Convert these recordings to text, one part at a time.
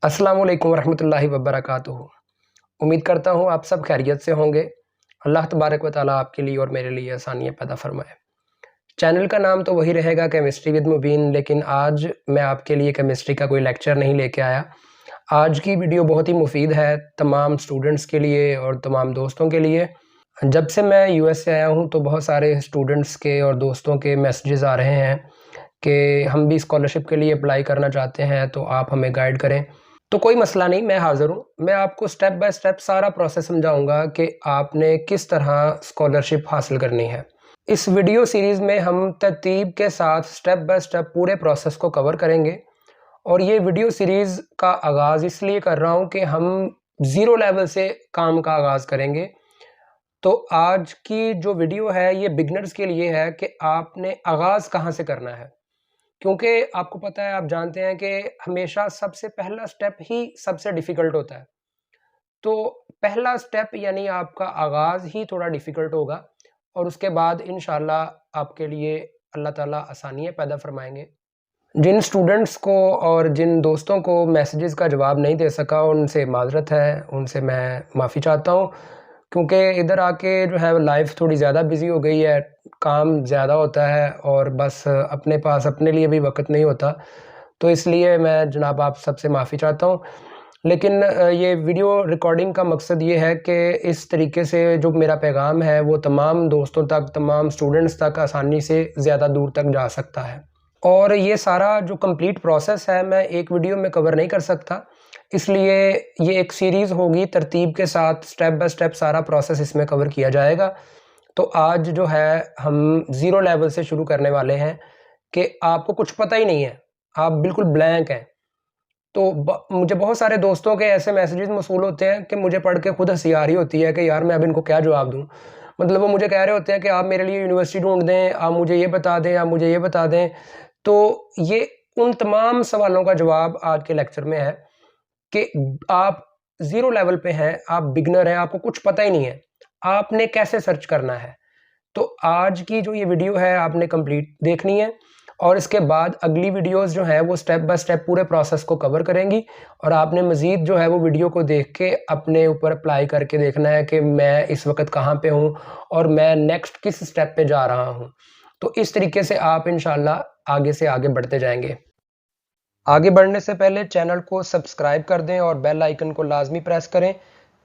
अस्सलाम वालेकुम रहमतुल्लाहि व बरकातुहू। उम्मीद करता हूँ आप सब खैरियत से होंगे। अल्लाह तबारक व तआला आपके लिए और मेरे लिए आसानियाँ पैदा फरमाए। चैनल का नाम तो वही रहेगा केमिस्ट्री विद मुबीन, लेकिन आज मैं आपके लिए केमिस्ट्री का कोई लेक्चर नहीं लेके आया। आज की वीडियो बहुत ही मुफीद है तमाम स्टूडेंट्स के लिए और तमाम दोस्तों के लिए। जब से मैं यूएस से आया हूँ तो बहुत सारे स्टूडेंट्स के और दोस्तों के मैसेजेस आ रहे हैं कि हम भी स्कॉलरशिप के लिए अप्लाई करना चाहते हैं, तो आप हमें गाइड करें। तो कोई मसला नहीं, मैं हाज़िर हूँ। मैं आपको स्टेप बाय स्टेप सारा प्रोसेस समझाऊँगा कि आपने किस तरह स्कॉलरशिप हासिल करनी है। इस वीडियो सीरीज़ में हम तरतीब के साथ स्टेप बाय स्टेप पूरे प्रोसेस को कवर करेंगे और ये वीडियो सीरीज़ का आगाज़ इसलिए कर रहा हूँ कि हम ज़ीरो लेवल से काम का आगाज़ करेंगे। तो आज की जो वीडियो है ये बिगिनर्स के लिए है कि आपने आगाज़ कहाँ से करना है। क्योंकि आपको पता है, आप जानते हैं कि हमेशा सबसे पहला स्टेप ही सबसे डिफ़िकल्ट होता है। तो पहला स्टेप यानी आपका आगाज़ ही थोड़ा डिफ़िकल्ट होगा और उसके बाद इंशाअल्लाह आपके लिए अल्लाह ताला आसानियाँ पैदा फ़रमाएँगे। जिन स्टूडेंट्स को और जिन दोस्तों को मैसेजेस का जवाब नहीं दे सका, उनसे माज़रत है, उनसे मैं माफ़ी चाहता हूँ। क्योंकि इधर आके जो है लाइफ़ थोड़ी ज़्यादा बिज़ी हो गई है, काम ज़्यादा होता है और बस अपने पास अपने लिए भी वक़्त नहीं होता। तो इसलिए मैं जनाब आप सबसे माफ़ी चाहता हूँ। लेकिन ये वीडियो रिकॉर्डिंग का मकसद ये है कि इस तरीके से जो मेरा पैगाम है वो तमाम दोस्तों तक, तमाम स्टूडेंट्स तक आसानी से ज़्यादा दूर तक जा सकता है। और ये सारा जो कंप्लीट प्रोसेस है मैं एक वीडियो में कवर नहीं कर सकता, इसलिए ये एक सीरीज़ होगी, तरतीब के साथ स्टेप बाय स्टेप सारा प्रोसेस इसमें कवर किया जाएगा। तो आज जो है हम ज़ीरो लेवल से शुरू करने वाले हैं कि आपको कुछ पता ही नहीं है, आप बिल्कुल ब्लैंक हैं। तो मुझे बहुत सारे दोस्तों के ऐसे मैसेजेस मौसूल होते हैं कि मुझे पढ़ के खुद हँसी आ रही होती है कि यार मैं अब इनको क्या जवाब दूँ। मतलब वो मुझे कह रहे होते हैं कि आप मेरे लिए यूनिवर्सिटी ढूँढ दें, आप मुझे ये बता दें, आप मुझे ये बता दें। तो ये उन तमाम सवालों का जवाब आज के लेक्चर में है कि आप ज़ीरो लेवल पे हैं, आप बिगिनर हैं, आपको कुछ पता ही नहीं है, आपने कैसे सर्च करना है। तो आज की जो ये वीडियो है आपने कंप्लीट देखनी है और इसके बाद अगली वीडियोस जो है वो स्टेप बाय स्टेप पूरे प्रोसेस को कवर करेंगी और आपने मज़ीद जो है वो वीडियो को देख के अपने ऊपर अप्लाई करके देखना है कि मैं इस वक्त कहाँ पे हूँ और मैं नेक्स्ट किस स्टेप पे जा रहा हूँ। तो इस तरीके से आप इंशाल्लाह आगे से आगे बढ़ते जाएंगे। आगे बढ़ने से पहले चैनल को सब्सक्राइब कर दें और बेल आइकन को लाजमी प्रेस करें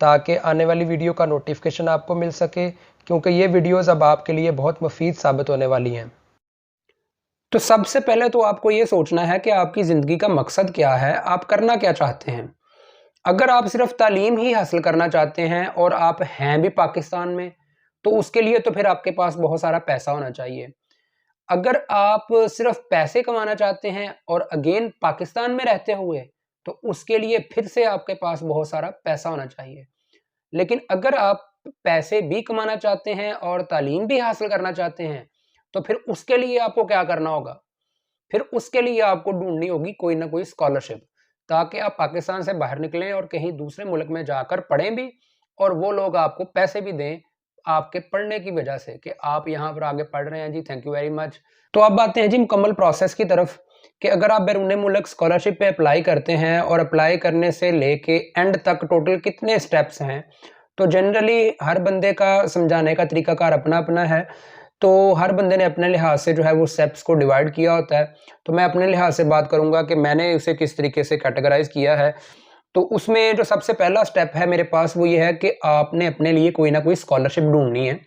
ताकि आने वाली वीडियो का नोटिफिकेशन आपको मिल सके, क्योंकि ये वीडियोस अब आपके लिए बहुत मुफीद साबित होने वाली हैं। तो सबसे पहले तो आपको ये सोचना है कि आपकी ज़िंदगी का मकसद क्या है, आप करना क्या चाहते हैं। अगर आप सिर्फ तालीम ही हासिल करना चाहते हैं और आप हैं भी पाकिस्तान में, तो उसके लिए तो फिर आपके पास बहुत सारा पैसा होना चाहिए। अगर आप सिर्फ पैसे कमाना चाहते हैं और अगेन पाकिस्तान में रहते हुए, तो उसके लिए फिर से आपके पास बहुत सारा पैसा होना चाहिए। लेकिन अगर आप पैसे भी कमाना चाहते हैं और तालीम भी हासिल करना चाहते हैं, तो फिर उसके लिए आपको क्या करना होगा? फिर उसके लिए आपको ढूँढनी होगी कोई ना कोई स्कॉलरशिप, ताकि आप पाकिस्तान से बाहर निकलें और कहीं दूसरे मुल्क में जाकर पढ़ें भी और वो लोग आपको पैसे भी दें, आपके पढ़ने की वजह से कि आप यहाँ पर आगे पढ़ रहे हैं जी, थैंक यू वेरी मच। तो अब आते हैं जी मुकम्मल प्रोसेस की तरफ कि अगर आप बैरून मुल्क स्कॉलरशिप पे अप्लाई करते हैं और अप्लाई करने से लेके एंड तक टोटल कितने स्टेप्स हैं, तो जनरली हर बंदे का समझाने का तरीकाकार अपना-अपना है। तो हर बंदे ने अपने लिहाज से जो है वो स्टेप्स को डिवाइड किया होता है। तो मैं अपने लिहाज से बात करूँगा कि मैंने उसे किस तरीके से कैटेगराइज़ किया है। तो उसमें जो सबसे पहला स्टेप है मेरे पास वो ये है कि आपने अपने लिए कोई ना कोई स्कॉलरशिप ढूँढनी है।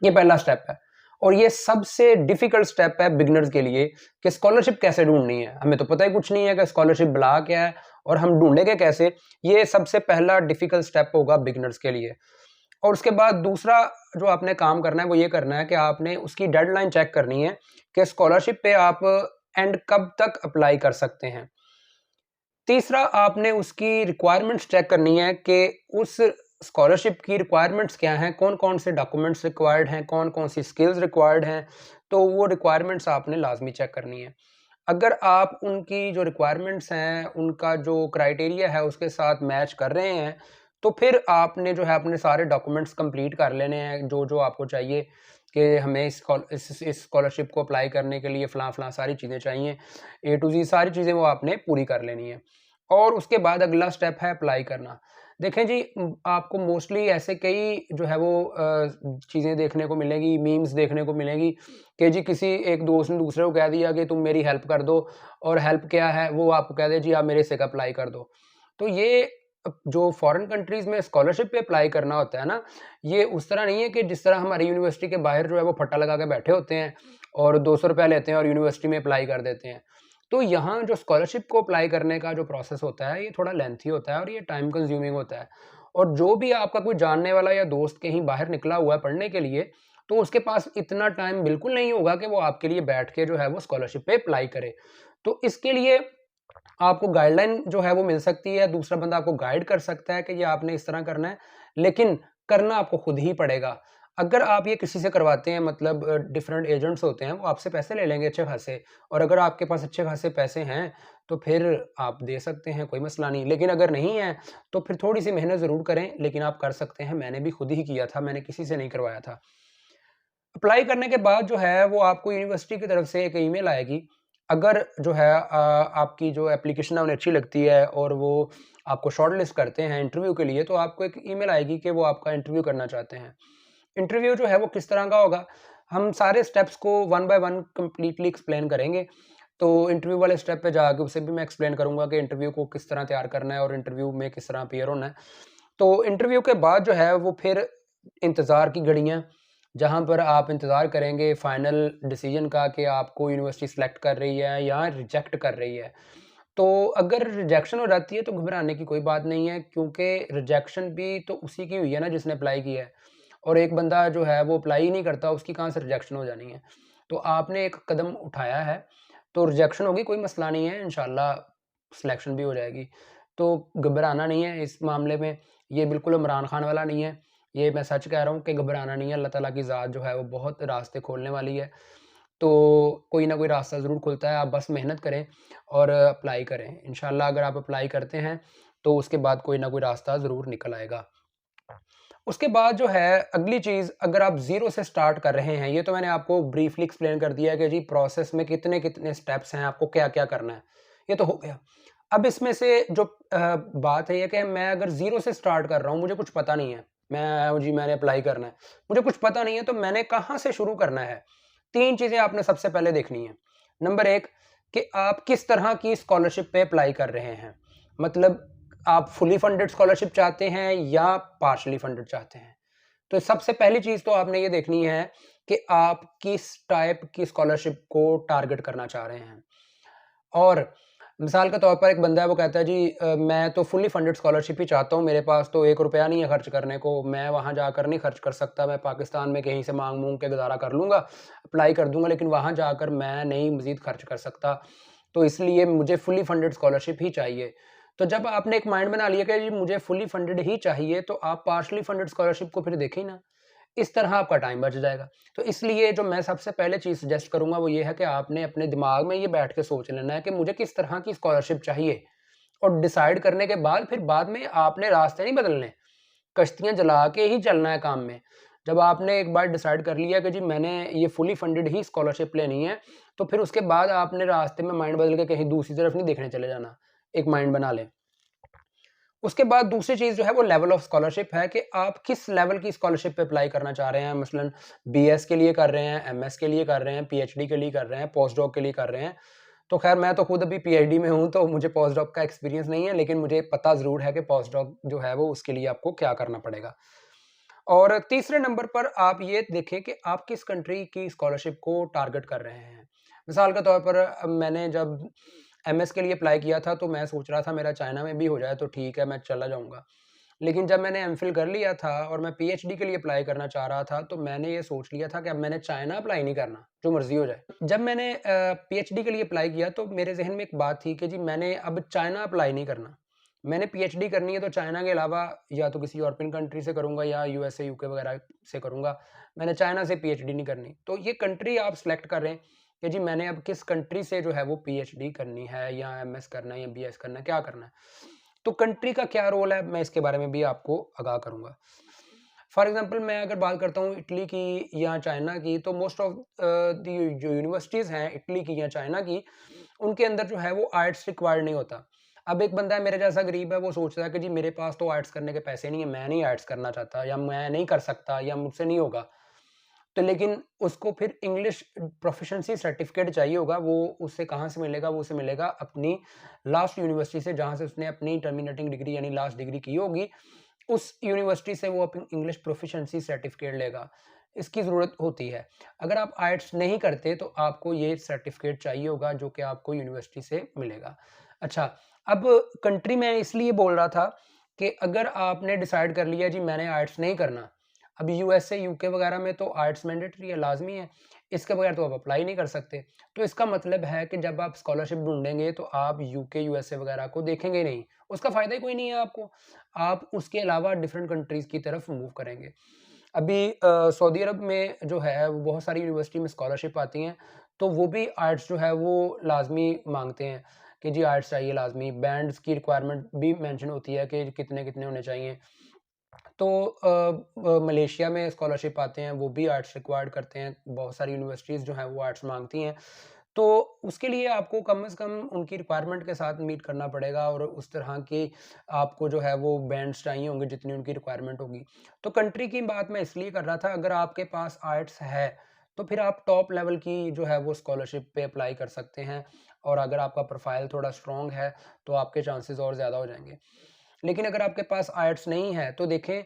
ये पहला स्टेप है और ये सबसे डिफ़िकल्ट स्टेप है बिगिनर्स के लिए कि स्कॉलरशिप कैसे ढूँढनी है। हमें तो पता ही कुछ नहीं है कि स्कॉलरशिप भला क्या है और हम ढूँढेंगे कैसे? ये सबसे पहला डिफ़िकल्ट स्टेप होगा बिगिनर्स के लिए। और उसके बाद दूसरा जो आपने काम करना है वो ये करना है कि आपने उसकी डेडलाइन चेक करनी है कि स्कॉलरशिप पे आप एंड कब तक अप्लाई कर सकते हैं। तीसरा आपने उसकी रिक्वायरमेंट्स चेक करनी है कि उस स्कॉलरशिप की रिक्वायरमेंट्स क्या हैं, कौन-कौन से डॉक्यूमेंट्स रिक्वायर्ड हैं, कौन-कौन सी स्किल्स रिक्वायर्ड हैं, तो वो रिक्वायरमेंट्स आपने लाज़मी चेक करनी है। अगर आप उनकी जो रिक्वायरमेंट्स हैं, उनका जो क्राइटेरिया है उसके साथ मैच कर रहे हैं, तो फिर आपने जो है अपने सारे डॉक्यूमेंट्स कंप्लीट कर लेने हैं, जो-जो आपको चाहिए कि हमें इस स्कॉलरशिप को अप्लाई करने के लिए फ़लाँ-फ़लाँ सारी चीज़ें चाहिए। ए टू ज़ेड सारी चीज़ें वो आपने पूरी कर लेनी है। और उसके बाद अगला स्टेप है अप्लाई करना। देखें जी, आपको मोस्टली ऐसे कई जो है वो चीज़ें देखने को मिलेंगी, मीम्स देखने को मिलेंगी कि जी किसी एक दोस्त ने दूसरे को कह दिया कि तुम मेरी हेल्प कर दो, और हेल्प क्या है, वो आपको कह दे जी आप मेरे से अप्लाई कर दो। तो ये जो फॉरेन कंट्रीज़ में स्कॉलरशिप पे अप्लाई करना होता है ना, ये उस तरह नहीं है कि जिस तरह हमारी यूनिवर्सिटी के बाहर जो है वो फट्टा लगा के बैठे होते हैं और ₹200 लेते हैं और यूनिवर्सिटी में अप्लाई कर देते हैं। तो यहाँ जो स्कॉलरशिप को अप्लाई करने का जो प्रोसेस होता है, ये थोड़ा लेंथी होता है और ये टाइम कंज्यूमिंग होता है। और जो भी आपका कोई जानने वाला या दोस्त कहीं बाहर निकला हुआ है पढ़ने के लिए, तो उसके पास इतना टाइम बिल्कुल नहीं होगा कि वो आपके लिए बैठ के जो है वो स्कॉलरशिप पे अप्लाई करे। तो इसके लिए आपको गाइडलाइन जो है वो मिल सकती है, दूसरा बंदा आपको गाइड कर सकता है कि ये आपने इस तरह करना है, लेकिन करना आपको खुद ही पड़ेगा। अगर आप ये किसी से करवाते हैं, मतलब डिफरेंट एजेंट्स होते हैं, वो आपसे पैसे ले लेंगे अच्छे खासे, और अगर आपके पास अच्छे खासे पैसे हैं, तो फिर आप दे सकते हैं, कोई मसला नहीं। लेकिन अगर नहीं है, तो फिर थोड़ी-सी मेहनत ज़रूर करें, लेकिन आप कर सकते हैं। मैंने भी खुद ही किया था, मैंने किसी से नहीं करवाया था। अप्लाई करने के बाद जो है वो आपको यूनिवर्सिटी की तरफ से एक ईमेल आएगी। अगर जो है आपकी जो एप्लीकेशन है उन्हें अच्छी लगती है और वो आपको शॉर्टलिस्ट करते हैं इंटरव्यू के लिए, तो आपको एक ईमेल आएगी कि वो आपका इंटरव्यू करना चाहते हैं। इंटरव्यू जो है वो किस तरह का होगा, हम सारे स्टेप्स को one by one completely explain करेंगे। तो इंटरव्यू वाले स्टेप पे जाके उसे भी मैं एक्सप्लेन करूँगा कि इंटरव्यू को किस तरह तैयार करना है और इंटरव्यू में किस तरह अपीयर होना है। तो इंटरव्यू के बाद जो है वो फिर इंतज़ार की घड़ियाँ, जहाँ पर आप इंतज़ार करेंगे फाइनल डिसीजन का कि आपको यूनिवर्सिटी सेलेक्ट कर रही है या रिजेक्ट कर रही है। तो अगर रिजेक्शन हो जाती है तो घबराने की कोई बात नहीं है, क्योंकि रिजेक्शन भी तो उसी की हुई है ना जिसने अप्लाई किया है, और एक बंदा जो है वो अप्लाई ही नहीं करता, उसकी कहाँ से रिजेक्शन हो जानी है। तो आपने एक कदम उठाया है, तो रिजेक्शन होगी, कोई मसला नहीं है, इंशाल्लाह सिलेक्शन भी हो जाएगी। तो घबराना नहीं है इस मामले में, ये बिल्कुल इमरान खान वाला नहीं है। ये मैं सच कह रहा हूँ कि घबराना नहीं है, अल्लाह ताला की ज़ात जो है वो बहुत रास्ते खोलने वाली है। तो कोई ना कोई रास्ता ज़रूर खुलता है, आप बस मेहनत करें और अप्लाई करें। इंशाल्लाह अगर आप अप्लाई करते हैं, तो उसके बाद कोई ना कोई रास्ता ज़रूर निकल आएगा। उसके बाद जो है अगली चीज़, अगर आप ज़ीरो से स्टार्ट कर रहे हैं, ये तो मैंने आपको ब्रीफली एक्सप्लेन कर दिया है कि जी प्रोसेस में कितने-कितने स्टेप्स हैं, आपको क्या-क्या करना है, ये तो हो गया। अब इसमें से जो बात है ये कि मैं अगर ज़ीरो से स्टार्ट कर रहा हूँ, मुझे कुछ पता नहीं है, मैंने अप्लाई करना है, मुझे कुछ पता नहीं है, तो मैंने कहाँ से शुरू करना है? 3 चीज़ें आपने सबसे पहले देखनी है। नंबर 1, कि आप किस तरह की स्कॉलरशिप पे अप्लाई कर रहे हैं। मतलब आप फुली फंडेड स्कॉलरशिप चाहते हैं या पार्शियली फंडेड चाहते हैं? तो सबसे पहली चीज़ तो आपने ये देखनी है कि आप किस टाइप की स्कॉलरशिप को टारगेट करना चाह रहे हैं। और मिसाल के तौर पर एक बंदा है, वो कहता है जी मैं तो फुली फंडेड स्कॉलरशिप ही चाहता हूँ, मेरे पास तो ₹1 नहीं है खर्च करने को, मैं वहाँ जाकर नहीं खर्च कर सकता, मैं पाकिस्तान में कहीं से माँग-मूँग के गुज़ारा कर लूँगा, अप्लाई कर दूँगा, लेकिन वहाँ जाकर मैं नहीं मज़ीद खर्च कर सकता, तो इसलिए मुझे फुली फंडेड स्कॉलरशिप ही चाहिए। तो जब आपने एक माइंड बना लिया कि जी मुझे फुली फंडेड ही चाहिए, तो आप पार्शियली फंडेड स्कॉलरशिप को फिर देखें ही ना, इस तरह आपका टाइम बच जाएगा। तो इसलिए जो मैं सबसे पहले चीज़ सजेस्ट करूँगा वो ये है कि आपने अपने दिमाग में ये बैठ के सोच लेना है कि मुझे किस तरह की स्कॉलरशिप चाहिए, और डिसाइड करने के बाद फिर बाद में आपने रास्ते नहीं बदलने, कश्तियाँ जला के ही चलना है काम में। जब आपने एक बार डिसाइड कर लिया कि जी मैंने ये फुली फंडेड ही स्कॉलरशिप लेनी है, तो फिर उसके बाद आपने रास्ते में माइंड बदल के कहीं दूसरी तरफ नहीं देखने चले जाना। एक माइंड बना लें। उसके बाद दूसरी चीज़ जो है वो लेवल ऑफ स्कॉलरशिप है कि आप किस लेवल की स्कॉलरशिप पे अप्लाई करना चाह रहे हैं। मसलन बीएस के लिए कर रहे हैं, एमएस के लिए कर रहे हैं, पीएचडी के लिए कर रहे हैं, पोस्ट डॉक के लिए कर रहे हैं। तो खैर मैं तो खुद अभी पीएचडी में हूँ, तो मुझे पोस्ट डॉक का एक्सपीरियंस नहीं है, लेकिन मुझे पता ज़रूर है कि पोस्ट डॉक जो है वो उसके लिए आपको क्या करना पड़ेगा। और तीसरे नंबर पर आप ये देखें कि आप किस कंट्री की स्कॉलरशिप को टारगेट कर रहे हैं। मिसाल के तौर पर मैंने जब एमएस के लिए अप्लाई किया था, तो मैं सोच रहा था मेरा चाइना में भी हो जाए तो ठीक है, मैं चला जाऊँगा। लेकिन जब मैंने एमफिल कर लिया था और मैं पीएचडी के लिए अप्लाई करना चाह रहा था, तो मैंने ये सोच लिया था कि अब मैंने चाइना अप्लाई नहीं करना, जो मर्ज़ी हो जाए। जब मैंने पीएचडी के लिए अप्लाई किया, तो मेरे ज़हन में एक बात थी कि जी मैंने अब चाइना अप्लाई नहीं करना। मैंने पीएचडी करनी है तो चाइना के अलावा या तो किसी यूरोपियन कंट्री से करूँगा या यूएसए, यूके वगैरह से करूँगा। मैंने चाइना से पीएचडी नहीं करनी। तो ये कंट्री आप सिलेक्ट कर रहे हैं कि जी मैंने अब किस कंट्री से जो है वो पीएचडी करनी है या एमएस करना है या बीएस करना है, क्या करना है। तो कंट्री का क्या रोल है, मैं इसके बारे में भी आपको आगाह करूँगा। फॉर एग्ज़ाम्पल मैं अगर बात करता हूँ इटली की या चाइना की, तो मोस्ट ऑफ दी जो यूनिवर्सिटीज़ हैं इटली की या चाइना की, उनके अंदर जो है वो आइल्ट्स रिक्वायर्ड नहीं होता। अब एक बंदा है मेरे जैसा गरीब है, वो सोचता है कि जी मेरे पास तो आर्ट्स करने के पैसे नहीं है, मैं नहीं आर्ट्स करना चाहता या मैं नहीं कर सकता या मुझसे नहीं होगा। तो लेकिन उसको फिर इंग्लिश प्रोफिशिएंसी सर्टिफिकेट चाहिए होगा, वो उसे कहाँ से मिलेगा? वो उसे मिलेगा अपनी लास्ट यूनिवर्सिटी से, जहाँ से उसने अपनी टर्मिनेटिंग डिग्री यानी लास्ट डिग्री की होगी, उस यूनिवर्सिटी से वो अपनी इंग्लिश प्रोफिशिएंसी सर्टिफिकेट लेगा। इसकी ज़रूरत होती है। अगर आप आइट्स नहीं करते तो आपको ये सर्टिफिकेट चाहिए होगा जो कि आपको यूनिवर्सिटी से मिलेगा। अच्छा, अब कंट्री मैं इसलिए बोल रहा था कि अगर आपने डिसाइड कर लिया जी मैंने आर्ट्स नहीं करना, अब यूएसए, यूके वगैरह में तो आर्ट्स मैंडेटरी है, लाज़मी है, इसके बगैर तो आप अप्लाई नहीं कर सकते। तो इसका मतलब है कि जब आप स्कॉलरशिप ढूँढेंगे तो आप यूके, यूएसए वगैरह को देखेंगे नहीं, उसका फ़ायदा ही कोई नहीं है आपको। आप उसके अलावा डिफरेंट कंट्रीज़ की तरफ मूव करेंगे। अभी सऊदी अरब में जो है वो बहुत सारी यूनिवर्सिटी में स्कॉलरशिप आती हैं, तो वो भी आर्ट्स जो है वो लाज़मी माँगते हैं कि जी आर्ट्स चाहिए लाज़मी, बैंड्स की रिक्वायरमेंट भी मेंशन होती है कि कितने-कितने होने चाहिए। तो मलेशिया में स्कॉलरशिप आते हैं, वो भी आर्ट्स रिक्वायर्ड करते हैं, बहुत सारी यूनिवर्सिटीज़ जो हैं वो आर्ट्स माँगती हैं। तो उसके लिए आपको कम से कम उनकी रिक्वायरमेंट के साथ मीट करना पड़ेगा और उस तरह की आपको जो है वो बैंड्स चाहिए होंगे जितनी उनकी रिक्वायरमेंट होगी। तो कंट्री की बात मैं इसलिए कर रहा था, अगर आपके पास आर्ट्स है, तो फिर आप टॉप लेवल की जो है वो स्कॉलरशिप पे अप्लाई कर सकते हैं और अगर आपका प्रोफाइल थोड़ा स्ट्रॉन्ग है, तो आपके चांसेस और ज़्यादा हो जाएँगे। लेकिन अगर आपके पास आइट्स नहीं है तो देखें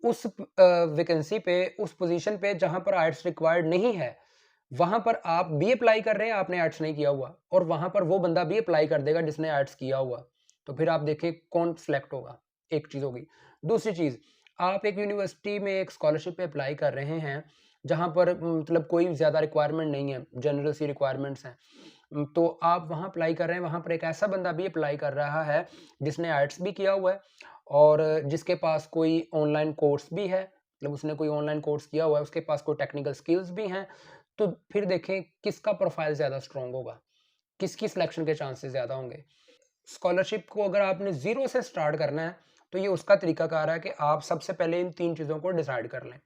उस वैकेंसी पे, उस पोज़ीशन पे जहाँ पर आइट्स रिक्वायर्ड नहीं है, वहाँ पर आप भी अप्लाई कर रहे हैं, आपने आइट्स नहीं किया हुआ और वहाँ पर वो बंदा भी अप्लाई कर देगा जिसने आइट्स किया हुआ। तो फिर आप देखें कौन सिलेक्ट होगा, एक चीज़ होगी। दूसरी चीज़, आप एक यूनिवर्सिटी में एक स्कॉलरशिप पे अप्लाई कर रहे हैं, जहाँ पर मतलब कोई ज़्यादा रिक्वायरमेंट नहीं है, जनरल सी रिक्वायरमेंट्स हैं। तो आप वहाँ अप्लाई कर रहे हैं, वहाँ पर एक ऐसा बंदा भी अप्लाई कर रहा है, जिसने आइट्स भी किया हुआ है और जिसके पास कोई ऑनलाइन कोर्स भी है, मतलब उसने कोई ऑनलाइन कोर्स किया हुआ है, उसके पास कोई टेक्निकल स्किल्स भी हैं, तो फिर देखें किसका प्रोफाइल ज़्यादा स्ट्रॉन्ग होगा, किसकी सिलेक्शन के चांसेस ज़्यादा होंगे। स्कॉलरशिप को अगर आपने ज़ीरो से स्टार्ट करना है, तो ये उसका तरीकाकार है कि आप सबसे पहले इन 3 चीज़ों को डिसाइड कर लें।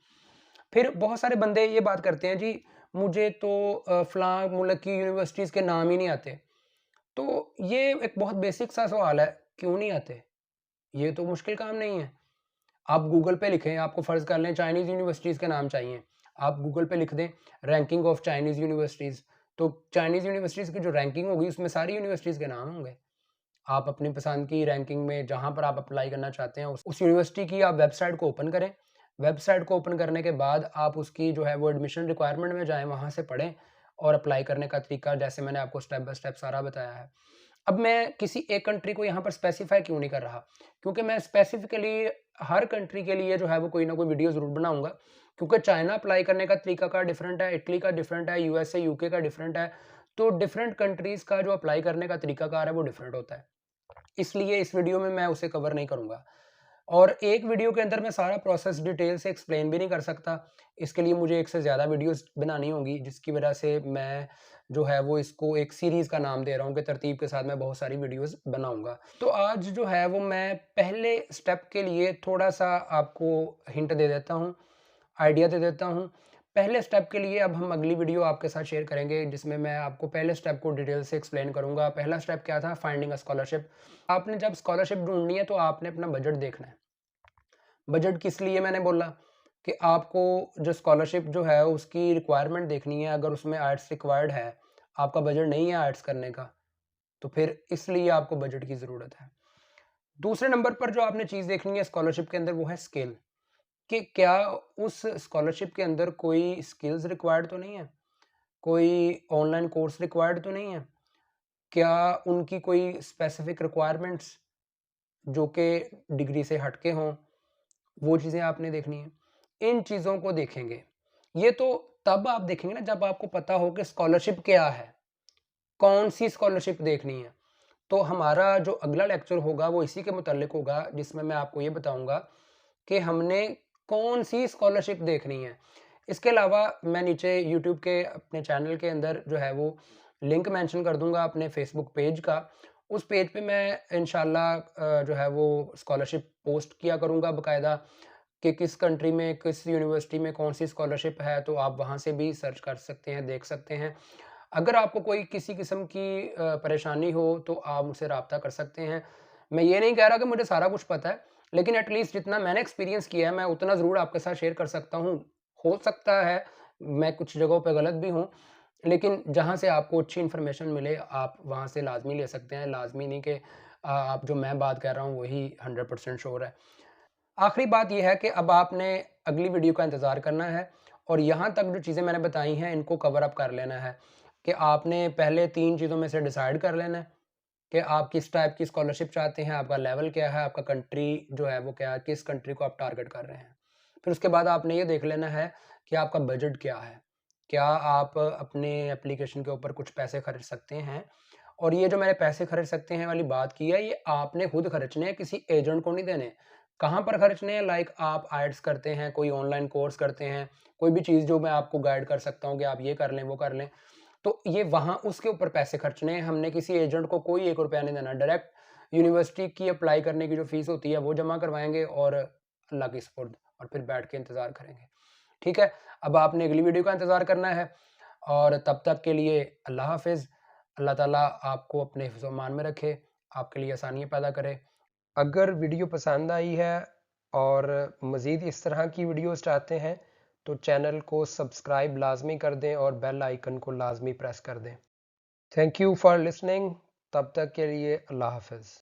फिर बहुत सारे बंदे ये बात करते हैं जी, मुझे तो फलाँ मुल्क की यूनिवर्सिटीज़ के नाम ही नहीं आते। तो ये एक बहुत बेसिक सा सवाल है, क्यों नहीं आते? ये तो मुश्किल काम नहीं है। आप गूगल पे लिखें, आपको फ़र्ज़ कर लें चाइनीज़ यूनिवर्सिटीज़ के नाम चाहिए। आप गूगल पे लिख दें रैंकिंग ऑफ चाइनीज़ यूनिवर्सिटीज़, तो चाइनीज़ यूनिवर्सिटीज़ की जो रैंकिंग होगी उसमें सारी यूनिवर्सिटीज़ के नाम होंगे। आप अपनी पसंद की रैंकिंग में जहाँ पर आप अप्लाई करना चाहते हैं उस यूनिवर्सिटी की आप वेबसाइट को ओपन करें। वेबसाइट को ओपन करने के बाद आप उसकी जो है वो एडमिशन रिक्वायरमेंट में जाएँ, वहाँ से पढ़ें और अप्लाई करने का तरीका जैसे मैंने आपको स्टेप बाय स्टेप सारा बताया है। अब मैं किसी एक कंट्री को यहाँ पर स्पेसिफ़ाई क्यों नहीं कर रहा? क्योंकि मैं स्पेसिफ़िकली हर कंट्री के लिए जो है वो कोई ना कोई वीडियो ज़रूर बनाऊँगा। क्योंकि चाइना अप्लाई करने का तरीकाकार डिफरेंट है, इटली का डिफरेंट है, यूएसए, यूके का डिफरेंट है। तो डिफरेंट कंट्रीज़ का जो अप्लाई करने का तरीकाकार है वो डिफरेंट होता है। इसलिए इस वीडियो में मैं उसे कवर नहीं करूँगा। और एक वीडियो के अंदर मैं सारा प्रोसेस डिटेल से एक्सप्लेन भी नहीं कर सकता। इसके लिए मुझे एक से ज़्यादा वीडियोज़ बनानी होंगी, जिसकी वजह से मैं जो है वो इसको एक सीरीज़ का नाम दे रहा हूँ कि तरतीब के साथ मैं बहुत सारी वीडियोज़ बनाऊँगा। तो आज जो है वो मैं पहले स्टेप के लिए थोड़ा-सा आपको हिंट दे देता हूँ, आइडिया दे देता हूँ। पहले स्टेप के लिए अब हम अगली वीडियो आपके साथ शेयर करेंगे जिसमें मैं आपको पहले स्टेप को डिटेल से एक्सप्लेन करूँगा। पहला स्टेप क्या था? Finding a scholarship. आपने जब स्कॉलरशिप ढूँढनी है तो आपने अपना बजट देखना है। बजट किस लिए मैंने बोला कि आपको जो स्कॉलरशिप जो है उसकी रिक्वायरमेंट देखनी है, अगर उसमें आर्ट्स रिक्वायर्ड है, आपका बजट नहीं है आर्ट्स करने का, तो फिर इसलिए आपको बजट की ज़रूरत है। दूसरे नंबर पर जो आपने चीज़ देखनी है स्कॉलरशिप के अंदर वो है स्किल, कि क्या उस स्कॉलरशिप के अंदर कोई स्किल्स रिक्वायर्ड तो नहीं है? कोई ऑनलाइन कोर्स रिक्वायर्ड तो नहीं है? क्या उनकी कोई स्पेसिफिक रिक्वायरमेंट्स जो कि डिग्री से हट के हों, वो चीज़ें आपने देखनी है। इन चीज़ों को देखेंगे। ये तो तब आप देखेंगे ना जब आपको पता हो कि स्कॉलरशिप क्या है, कौन-सी स्कॉलरशिप देखनी है। तो हमारा जो अगला लेक्चर होगा वो इसी के मुताल्लिक होगा जिसमें मैं आपको ये बताऊँगा कि हमने कौन-सी स्कॉलरशिप देखनी है। इसके अलावा मैं नीचे यूट्यूब के अपने चैनल के अंदर जो है वो लिंक मेंशन कर दूँगा अपने फ़ेसबुक पेज का। उस पेज पे मैं इंशाल्लाह जो है वो स्कॉलरशिप पोस्ट किया करूँगा बाकायदा कि किस कंट्री में, किस यूनिवर्सिटी में कौन-सी स्कॉलरशिप है, तो आप वहाँ से भी सर्च कर सकते हैं, देख सकते हैं। अगर आपको कोई किसी किस्म की परेशानी हो तो आप मुझसे राब्ता कर सकते हैं। मैं ये नहीं कह रहा कि मुझे सारा कुछ पता है, लेकिन एट लीस्ट जितना मैंने एक्सपीरियंस किया है मैं उतना ज़रूर आपके साथ शेयर कर सकता हूँ। हो सकता है मैं कुछ जगहों पे गलत भी हूँ, लेकिन जहाँ से आपको अच्छी इन्फॉर्मेशन मिले आप वहाँ से लाज़मी ले सकते हैं। लाज़मी नहीं कि आप जो मैं बात कर रहा हूँ वही 100% श्योर है। आखिरी बात ये है कि अब आपने अगली वीडियो का इंतज़ार करना है और यहाँ तक जो चीज़ें मैंने बताई हैं इनको कवर अप कर लेना है कि आपने पहले 3 चीज़ों में से डिसाइड कर लेना है कि आप किस टाइप की स्कॉलरशिप चाहते हैं, आपका लेवल क्या है, आपका कंट्री जो है वो क्या है, किस कंट्री को आप टारगेट कर रहे हैं। फिर उसके बाद आपने ये देख लेना है कि आपका बजट क्या है। क्या आप अपने एप्लीकेशन के ऊपर कुछ पैसे खर्च सकते हैं? और ये जो मैंने पैसे खर्च सकते हैं वाली बात की है, ये आपने खुद खर्चने हैं, किसी एजेंट को नहीं देने। कहाँ पर खर्चने हैं? लाइक आप आइल्स करते हैं, कोई ऑनलाइन कोर्स करते हैं, कोई भी चीज़ जो मैं आपको गाइड कर सकता हूँ कि आप ये कर लें, वो कर लें। तो ये वहाँ उसके ऊपर पैसे खर्चने हैं, हमने किसी एजेंट को कोई ₹1 नहीं देना। डायरेक्ट यूनिवर्सिटी की अप्लाई करने की जो फ़ीस होती है, वो जमा करवाएँगे और अल्लाह के सुपुर्द और फिर बैठ के इंतज़ार करेंगे। ठीक है? अब आपने अगली वीडियो का इंतज़ार करना है और तब तक के लिए अल्लाह हाफ़िज़। अल्लाह ताला आपको अपने हिफ़्ज़ व अमान में रखे, आपके लिए आसानियाँ पैदा करे। अगर वीडियो पसंद आई है और मज़ीद इस तरह की वीडियोज़ चाहते हैं, तो चैनल को सब्सक्राइब लाज़मी कर दें और बेल आइकन को लाज़मी प्रेस कर दें। Thank you for listening. तब तक के लिए अल्लाह हाफ़िज़।